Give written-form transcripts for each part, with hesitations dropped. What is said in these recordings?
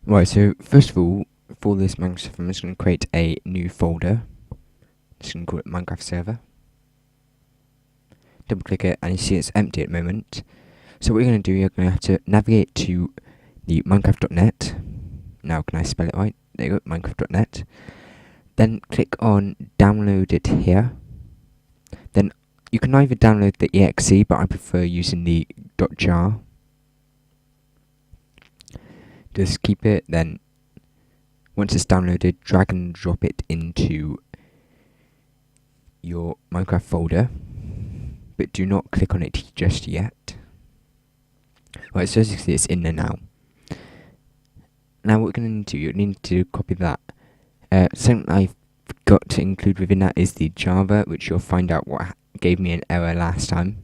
Right, so first of all, for this Minecraft, I'm just going to create a new folder. Just going to call it Minecraft Server. Double click it, and you see it's empty at the moment. So what you're going to do, you're going to have to navigate to the Minecraft.net. Now, can I spell it right? There you go, Minecraft.net. Then click on download it here. Then you can either download the exe, but I prefer using the .jar. Just keep it, then once it's downloaded, drag and drop it into your Minecraft folder, but do not click on it just yet. Right, so as you can see, it's in there now. Now what we're going to do, you need to copy that. Something I forgot to include within that is the Java, which you'll find out what gave me an error last time.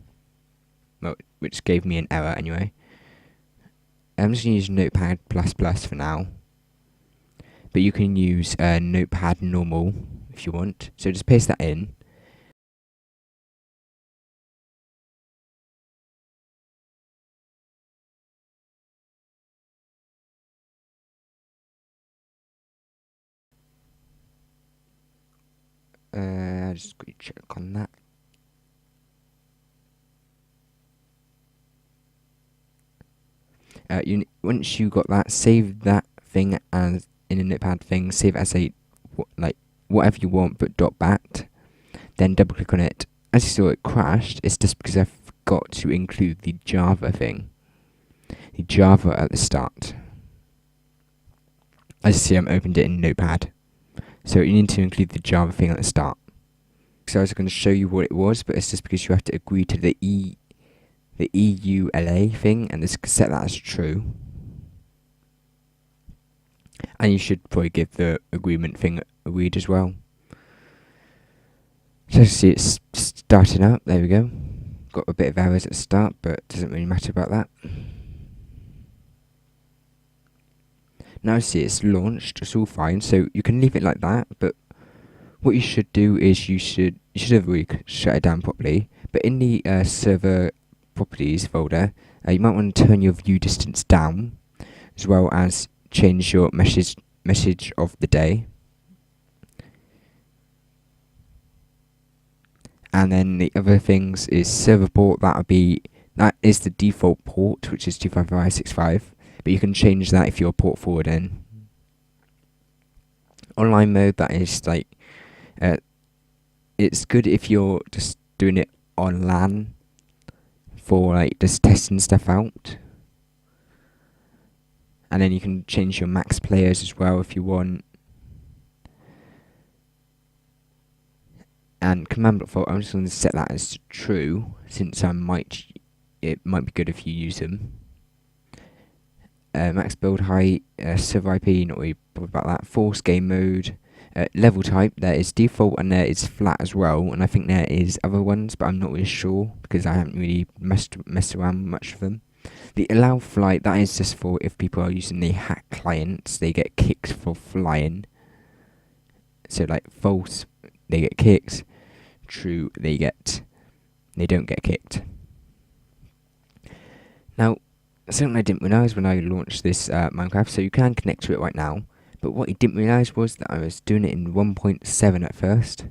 Well, which gave me an error anyway. I'm just going to use Notepad++ for now. But you can use Notepad normal if you want. So just paste that in. Just quickly check on that. Once you got that, save that thing as in a Notepad thing. Save it as a whatever you want, but .bat. Then double click on it. As you saw, it crashed. It's just because I forgot to include the Java thing, the Java at the start. As you see, I'm opened it in Notepad. So you need to include the Java thing at the start. So I was going to show you what it was, but it's just because you have to agree to the EULA thing, and just set that as true. And you should probably give the agreement thing a read as well. So you see it's starting up, there we go. Got a bit of errors at the start, but doesn't really matter about that. Now see it's launched, it's all fine, so you can leave it like that, but what you should do is you should have really shut it down properly, but in the server properties folder, you might want to turn your view distance down, as well as change your message of the day. And then the other things is server port, that is the default port, which is 255.65, but you can change that if you're port forward in. Online mode, that is it's good if you're just doing it on LAN for just testing stuff out. And then you can change your max players as well if you want. And command block fault, I'm just going to set that as true, since it might be good if you use them. Max build height, server IP, not really bothered about that. Force game mode, level type, there is default and there is flat as well, and I think there is other ones, but I'm not really sure because I haven't really messed around much with them. The allow flight, that is just for if people are using the hack clients, they get kicked for flying. So false, they get kicked. True, they don't get kicked. Now, something I didn't realise when I launched this Minecraft, so you can connect to it right now, but what I didn't realise was that I was doing it in 1.7 at first.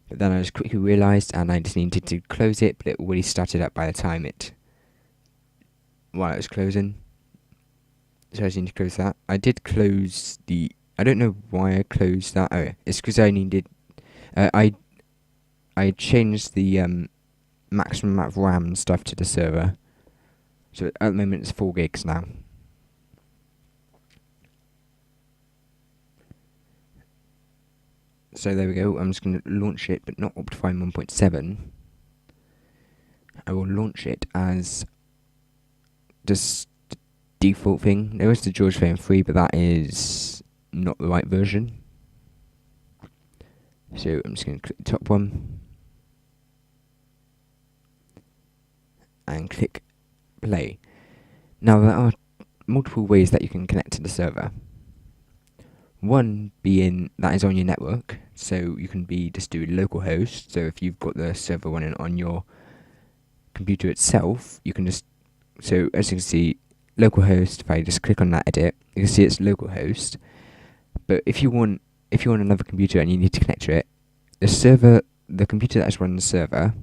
But then I just quickly realised, and I just needed to close it, but it already started up by the time while it was closing. So I just need to close that. I did close I don't know why I closed that. Oh, it's because I needed, I changed the maximum amount of RAM and stuff to the server. So at the moment it's 4 gigs now. So there we go, I'm just going to launch it, but not Optifine 1.7. I will launch it as just the default thing. There is the George Frame 3, but that is not the right version. So I'm just going to click the top one. And click play. Now there are multiple ways that you can connect to the server. One being that is on your network, so you can just do localhost. So if you've got the server running on your computer itself, you can just, so as you can see, localhost, if I just click on that edit, you can see it's localhost. But if you want another computer and you need to connect to it, the computer that's running the server,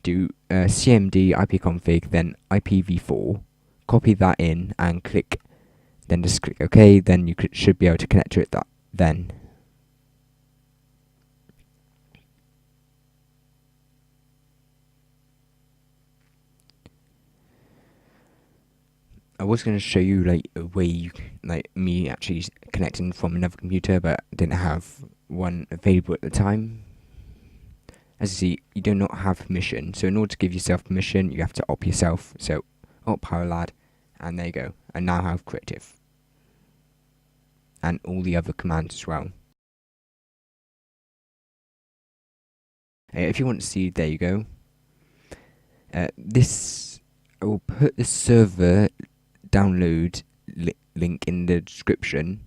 do cmd ipconfig, then IPv4, copy that in and then just click OK, then you should be able to connect to it then. I was going to show you like a way me actually connecting from another computer, but didn't have one available at the time. As you see, you do not have permission, so in order to give yourself permission, you have to op yourself. So op PowerLAD, and there you go. I now have creative and all the other commands as well. If you want to see, there you go. I will put the server download link in the description,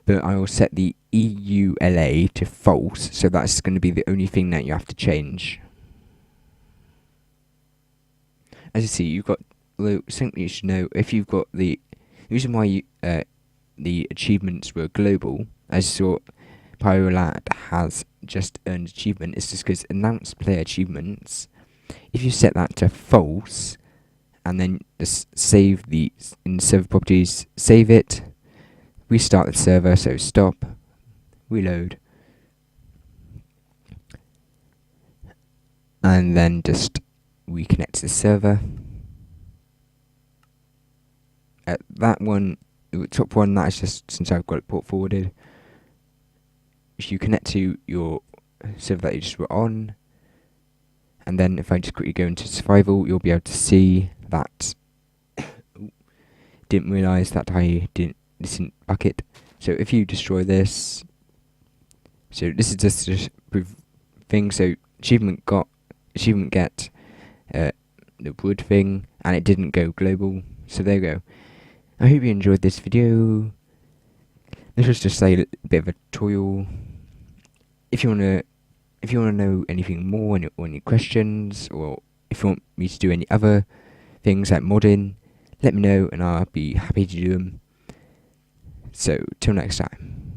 but I will set the EULA to false, so that's going to be the only thing that you have to change. As you see, you've got something you should know. If you've got the reason why the achievements were global, as you saw, PowerLAD has just earned achievement, is just because announced player achievements, if you set that to false, and then just save in server properties, save it, restart the server, so stop, reload, and then just reconnect to the server. That one, the top one, that is just since I've got it port forwarded. If you connect to your server that you just were on, and then if I just quickly go into survival, you'll be able to see that didn't realise that I didn't bucket. So if you destroy this, so this is just a proof thing. So achievement get the wood thing, and it didn't go global. So there you go. I hope you enjoyed this video. This was just a bit of a tutorial. If you wanna know anything more, or any questions, or if you want me to do any other things like modding, let me know and I'll be happy to do them. So till next time.